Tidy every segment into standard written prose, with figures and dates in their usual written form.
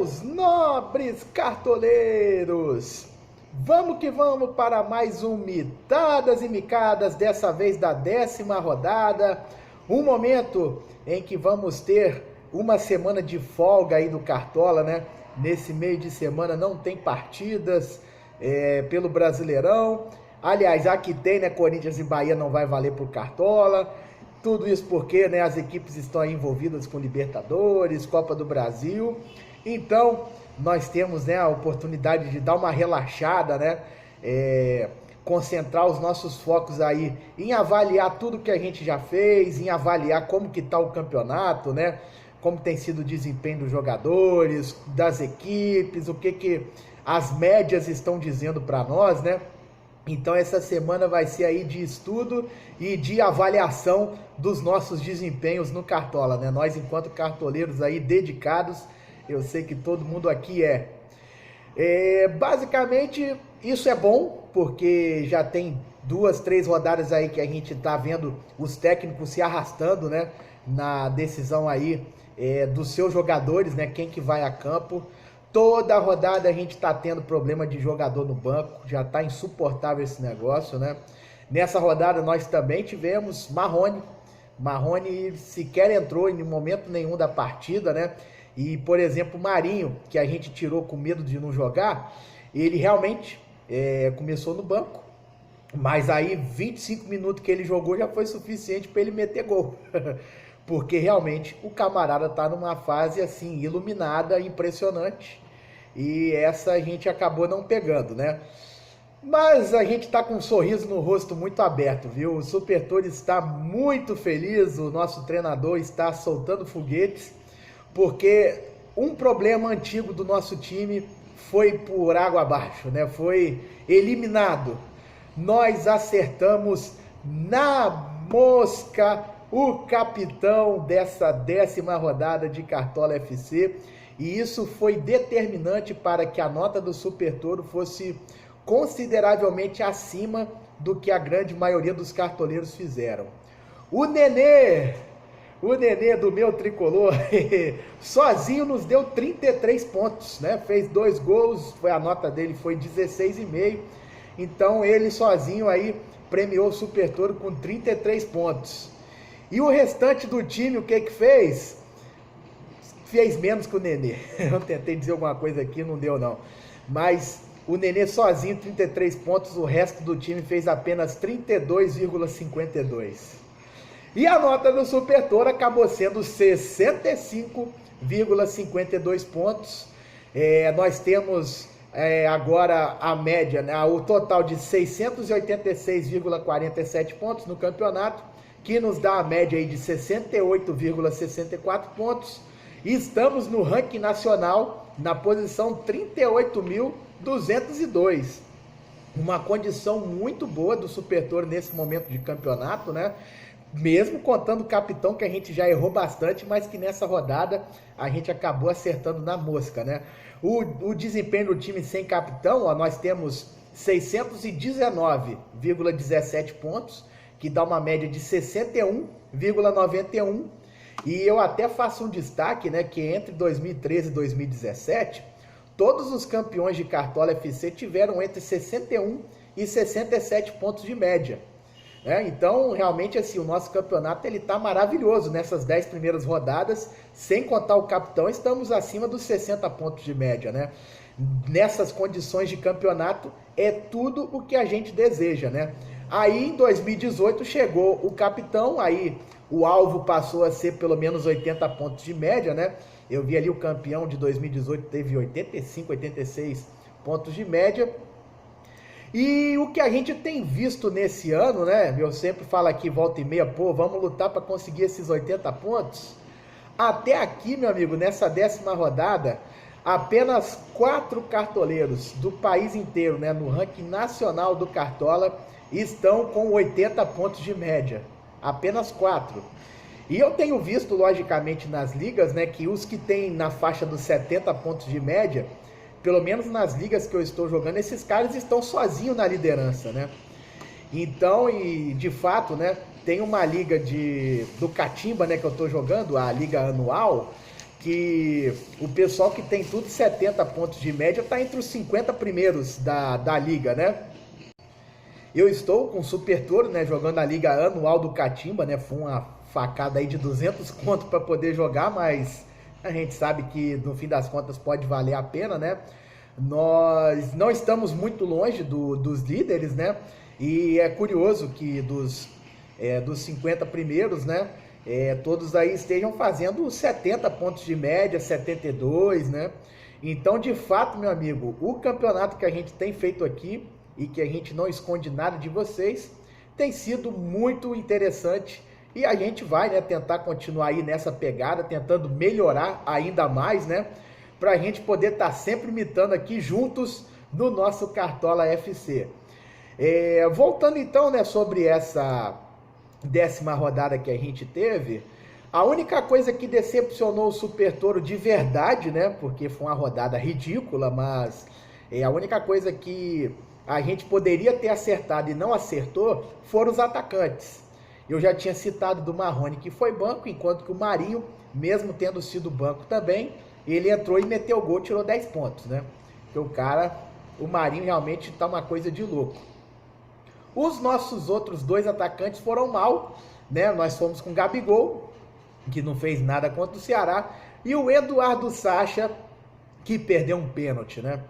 meus nobres cartoleiros! Vamos que vamos para mais um Mitadas e Micadas, dessa vez da 10ª rodada. Um momento em que vamos ter uma semana de folga aí do Cartola, né? Nesse meio de semana não tem partidas pelo Brasileirão. Aliás, aqui tem, né? Corinthians e Bahia não vai valer pro Cartola. Tudo isso porque, né, as equipes estão aí envolvidas com Libertadores, Copa do Brasil. Então, nós temos, né, a oportunidade de dar uma relaxada, né? Concentrar os nossos focos aí em avaliar tudo que a gente já fez, em avaliar como que está o campeonato, né? Como tem sido o desempenho dos jogadores, das equipes, o que as médias estão dizendo para nós, né? Então essa semana vai ser aí de estudo e de avaliação dos nossos desempenhos no Cartola, né? Nós, enquanto cartoleiros aí dedicados, eu sei que todo mundo aqui basicamente isso é bom, porque já tem 2, 3 rodadas aí que a gente tá vendo os técnicos se arrastando, né? Na decisão aí dos seus jogadores, né? Quem que vai a campo. Toda rodada a gente tá tendo problema de jogador no banco, já tá insuportável esse negócio, né? Nessa rodada nós também tivemos Marrone sequer entrou em momento nenhum da partida, né? E, por exemplo, o Marinho, que a gente tirou com medo de não jogar, ele realmente começou no banco, mas aí 25 minutos que ele jogou já foi suficiente para ele meter gol. Porque realmente o camarada tá numa fase assim, iluminada, impressionante. E essa a gente acabou não pegando, né? Mas a gente tá com um sorriso no rosto muito aberto, viu? O Super Toro está muito feliz, o nosso treinador está soltando foguetes, porque um problema antigo do nosso time foi por água abaixo, né? Foi eliminado. Nós acertamos na mosca o capitão dessa 10ª rodada de Cartola FC, e isso foi determinante para que a nota do Super Toro fosse consideravelmente acima do que a grande maioria dos cartoleiros fizeram. O Nenê do meu tricolor, sozinho nos deu 33 pontos, né? Fez 2 gols, a nota dele foi 16,5, então ele sozinho aí premiou o Super Toro com 33 pontos. E o restante do time, o que fez? Fez menos que o Nenê. Eu tentei dizer alguma coisa aqui, não deu não. Mas o Nenê sozinho, 33 pontos, o resto do time fez apenas 32,52. E a nota do Super Toro acabou sendo 65,52 pontos. Nós temos agora a média, né, o total de 686,47 pontos no campeonato, que nos dá a média aí de 68,64 pontos. E estamos no ranking nacional na posição 38.202. Uma condição muito boa do Super Toro nesse momento de campeonato, né? Mesmo contando o capitão, que a gente já errou bastante, mas que nessa rodada a gente acabou acertando na mosca, né? O desempenho do time sem capitão, ó, nós temos 619,17 pontos, que dá uma média de 61,91. E eu até faço um destaque, né, que entre 2013 e 2017, todos os campeões de Cartola FC tiveram entre 61 e 67 pontos de média. Então, realmente, assim, o nosso campeonato ele tá maravilhoso nessas 10 primeiras rodadas, sem contar o capitão, estamos acima dos 60 pontos de média, né? Nessas condições de campeonato, é tudo o que a gente deseja, né? Aí, em 2018, chegou o capitão, aí o alvo passou a ser pelo menos 80 pontos de média, né? Eu vi ali o campeão de 2018 teve 85, 86 pontos de média. E o que a gente tem visto nesse ano, né? Eu sempre falo aqui, volta e meia, pô, vamos lutar para conseguir esses 80 pontos. Até aqui, meu amigo, nessa 10ª rodada, apenas 4 cartoleiros do país inteiro, né, no ranking nacional do Cartola, estão com 80 pontos de média. Apenas 4. E eu tenho visto, logicamente, nas ligas, né, que os que têm na faixa dos 70 pontos de média, pelo menos nas ligas que eu estou jogando, esses caras estão sozinhos na liderança, né? Então, e de fato, né, tem uma liga do Catimba, né, que eu estou jogando, a liga anual, que o pessoal que tem tudo 70 pontos de média está entre os 50 primeiros da liga, né? Eu estou com o Super Toro, né, jogando a liga anual do Catimba, né? Foi uma facada aí de 200 conto para poder jogar, mas a gente sabe que no fim das contas pode valer a pena, né? Nós não estamos muito longe dos líderes, né? E é curioso que dos 50 primeiros, né? Todos aí estejam fazendo 70 pontos de média, 72, né? Então, de fato, meu amigo, o campeonato que a gente tem feito aqui e que a gente não esconde nada de vocês, tem sido muito interessante e a gente vai, né, tentar continuar aí nessa pegada, tentando melhorar ainda mais, né? Para a gente poder estar sempre imitando aqui juntos no nosso Cartola FC. Voltando então, né, sobre essa 10ª rodada que a gente teve, a única coisa que decepcionou o Super Toro de verdade, né, porque foi uma rodada ridícula, mas a única coisa que a gente poderia ter acertado e não acertou foram os atacantes. Eu já tinha citado do Marrone que foi banco, enquanto que o Marinho, mesmo tendo sido banco também, ele entrou e meteu o gol, tirou 10 pontos, né? Porque o Marinho realmente tá uma coisa de louco. Os nossos outros 2 atacantes foram mal, né? Nós fomos com o Gabigol, que não fez nada contra o Ceará, e o Eduardo Sacha, que perdeu um pênalti, né?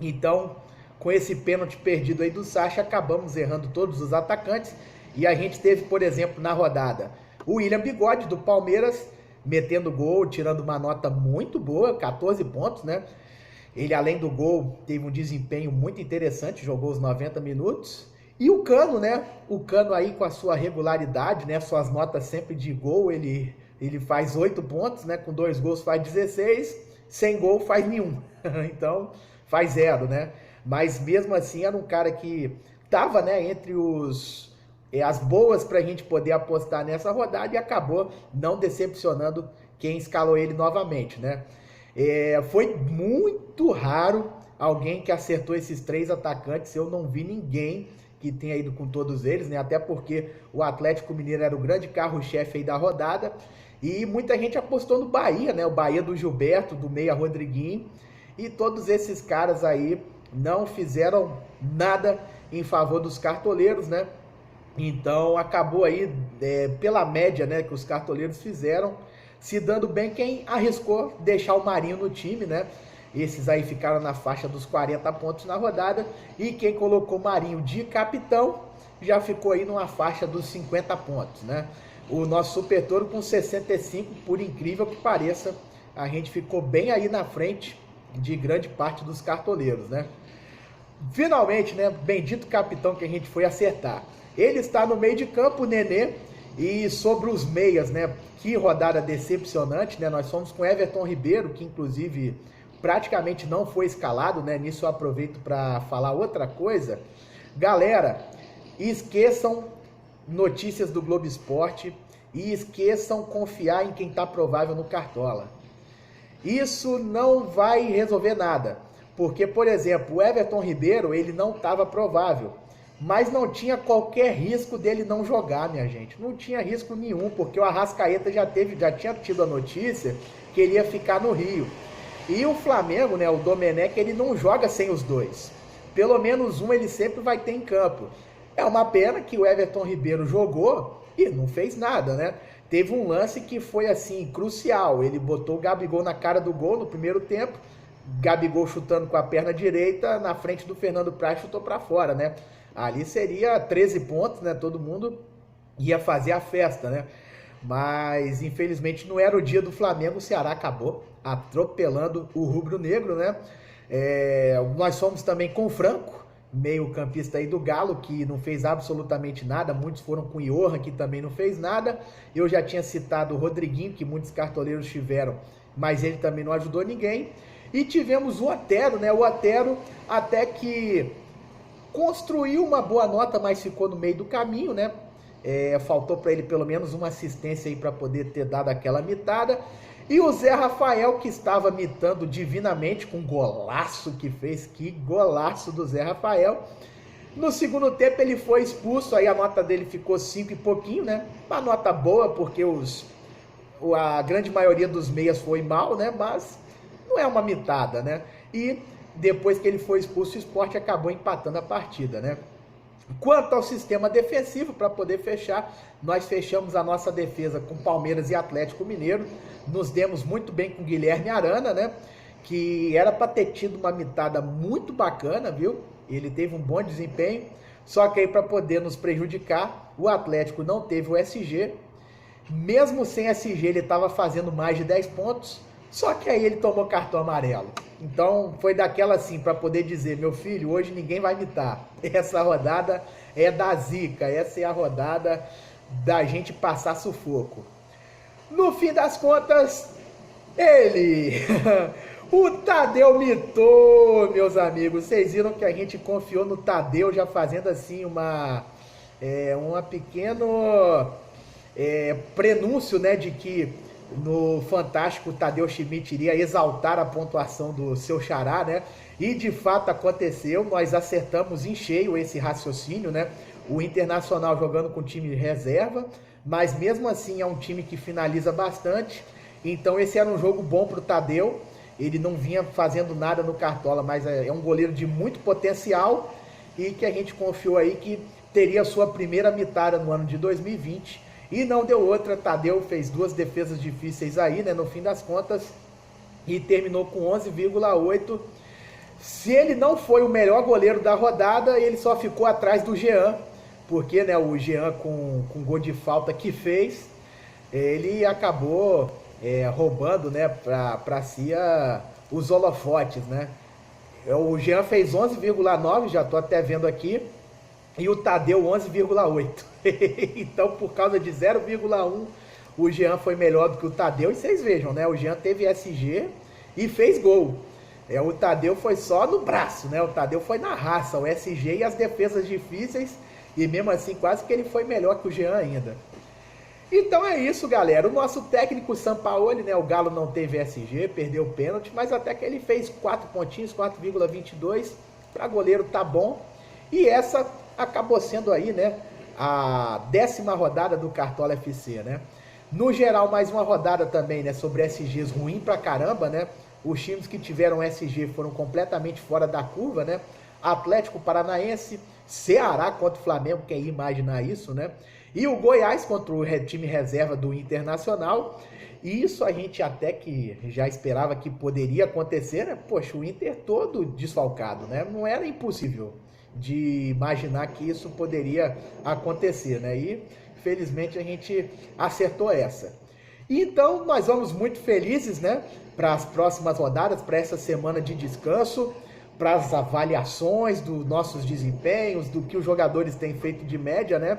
Então, com esse pênalti perdido aí do Sacha, acabamos errando todos os atacantes. E a gente teve, por exemplo, na rodada, o William Bigode, do Palmeiras, metendo gol, tirando uma nota muito boa, 14 pontos, né? Ele, além do gol, teve um desempenho muito interessante, jogou os 90 minutos. E o Cano, né? O Cano aí com a sua regularidade, né? Suas notas sempre de gol, ele faz 8 pontos, né? Com 2 gols faz 16, sem gol faz nenhum. Então, faz 0, né? Mas mesmo assim era um cara que estava, né, entre as boas para a gente poder apostar nessa rodada e acabou não decepcionando quem escalou ele novamente, né? Foi muito raro alguém que acertou esses 3 atacantes. Eu não vi ninguém que tenha ido com todos eles, né? Até porque o Atlético Mineiro era o grande carro-chefe aí da rodada e muita gente apostou no Bahia, né? O Bahia do Gilberto, do Meia Rodriguinho, e todos esses caras aí não fizeram nada em favor dos cartoleiros, né? Então acabou aí, pela média, né, que os cartoleiros fizeram, se dando bem quem arriscou deixar o Marinho no time, né? Esses aí ficaram na faixa dos 40 pontos na rodada, e quem colocou o Marinho de capitão já ficou aí numa faixa dos 50 pontos, né? O nosso Super Toro com 65, por incrível que pareça, a gente ficou bem aí na frente de grande parte dos cartoleiros, né? Finalmente, né, bendito capitão que a gente foi acertar. Ele está no meio de campo, o Nenê. E sobre os meias, né, que rodada decepcionante, né? Nós fomos com Everton Ribeiro, que inclusive praticamente não foi escalado, né? Nisso eu aproveito para falar outra coisa. Galera, esqueçam notícias do Globo Esporte e esqueçam confiar em quem está provável no Cartola. Isso não vai resolver nada, porque, por exemplo, o Everton Ribeiro, ele não estava provável, mas não tinha qualquer risco dele não jogar, minha gente. Não tinha risco nenhum, porque o Arrascaeta já tinha tido a notícia que ele ia ficar no Rio. E o Flamengo, né, o Domenech, ele não joga sem os 2. Pelo menos um ele sempre vai ter em campo. É uma pena que o Everton Ribeiro jogou e não fez nada, né? Teve um lance que foi assim, crucial. Ele botou o Gabigol na cara do gol no primeiro tempo. Gabigol chutando com a perna direita na frente do Fernando Praz, chutou para fora, né? Ali seria 13 pontos, né? Todo mundo ia fazer a festa, né? Mas infelizmente não era o dia do Flamengo. O Ceará acabou atropelando o rubro-negro, né? Nós fomos também com o Franco, meio campista aí do Galo, que não fez absolutamente nada. Muitos foram com o Johan, que também não fez nada. Eu já tinha citado o Rodriguinho, que muitos cartoleiros tiveram, mas ele também não ajudou ninguém. E tivemos o Otero, né? O Otero até que construiu uma boa nota, mas ficou no meio do caminho, né? Faltou para ele pelo menos uma assistência aí para poder ter dado aquela mitada. E o Zé Rafael, que estava mitando divinamente com o golaço que fez, que golaço do Zé Rafael. No segundo tempo ele foi expulso, aí a nota dele ficou 5 e pouquinho, né? Uma nota boa, porque a grande maioria dos meias foi mal, né? Mas não é uma mitada, né? E depois que ele foi expulso, o Sport acabou empatando a partida, né? Quanto ao sistema defensivo, para poder fechar, nós fechamos a nossa defesa com Palmeiras e Atlético Mineiro. Nos demos muito bem com Guilherme Arana, né? Que era para ter tido uma mitada muito bacana, viu? Ele teve um bom desempenho. Só que aí, para poder nos prejudicar, o Atlético não teve o SG. Mesmo sem SG, ele estava fazendo mais de 10 pontos. Só que aí ele tomou cartão amarelo. Então foi daquela assim, para poder dizer, meu filho, hoje ninguém vai mitar. Essa rodada é da zica, essa é a rodada da gente passar sufoco. No fim das contas, ele, o Tadeu mitou, meus amigos. Vocês viram que a gente confiou no Tadeu, já fazendo assim uma pequeno prenúncio, né, de que no Fantástico o Tadeu Schmidt iria exaltar a pontuação do seu xará, né? E de fato aconteceu, nós acertamos em cheio esse raciocínio, né? O Internacional jogando com time reserva, mas mesmo assim é um time que finaliza bastante. Então esse era um jogo bom para o Tadeu. Ele não vinha fazendo nada no Cartola, mas é um goleiro de muito potencial e que a gente confiou aí que teria sua primeira mitada no ano de 2020. E não deu outra, Tadeu fez 2 defesas difíceis aí, né, no fim das contas, e terminou com 11,8. Se ele não foi o melhor goleiro da rodada, ele só ficou atrás do Jean, porque, né, o Jean com gol de falta que fez, ele acabou roubando, né, para si os holofotes, né. O Jean fez 11,9, já estou até vendo aqui, e o Tadeu 11,8. Então, por causa de 0,1, o Jean foi melhor do que o Tadeu. E vocês vejam, né? O Jean teve SG e fez gol. O Tadeu foi só no braço, né? O Tadeu foi na raça, o SG e as defesas difíceis. E mesmo assim, quase que ele foi melhor que o Jean ainda. Então é isso, galera. O nosso técnico Sampaoli, né? O Galo não teve SG, perdeu o pênalti, mas até que ele fez 4 pontinhos, 4,22. Para goleiro tá bom. E essa acabou sendo aí, né, a 10ª rodada do Cartola FC, né? No geral, mais uma rodada também, né, sobre SGs ruim pra caramba, né? Os times que tiveram SG foram completamente fora da curva, né? Atlético Paranaense, Ceará contra o Flamengo, quem ia imaginar isso, né? E o Goiás contra o time reserva do Internacional. E isso a gente até que já esperava que poderia acontecer, né? Poxa, o Inter todo desfalcado, né? Não era impossível de imaginar que isso poderia acontecer, né? E felizmente a gente acertou essa. Então nós vamos muito felizes, né, para as próximas rodadas, para essa semana de descanso, para as avaliações dos nossos desempenhos, do que os jogadores têm feito de média, né?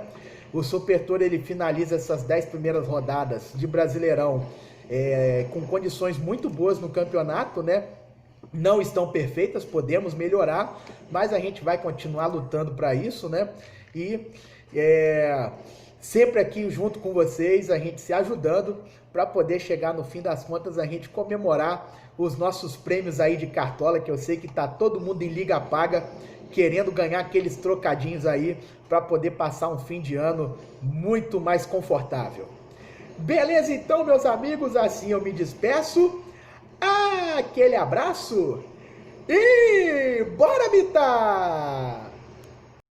O Super Tour ele finaliza essas 10 primeiras rodadas de Brasileirão com condições muito boas no campeonato, né? Não estão perfeitas, podemos melhorar, mas a gente vai continuar lutando para isso, né? E sempre aqui junto com vocês, a gente se ajudando para poder chegar no fim das contas, a gente comemorar os nossos prêmios aí de Cartola, que eu sei que tá todo mundo em liga paga, querendo ganhar aqueles trocadinhos aí para poder passar um fim de ano muito mais confortável. Beleza, então, meus amigos, assim eu me despeço. Aquele abraço e bora mitar!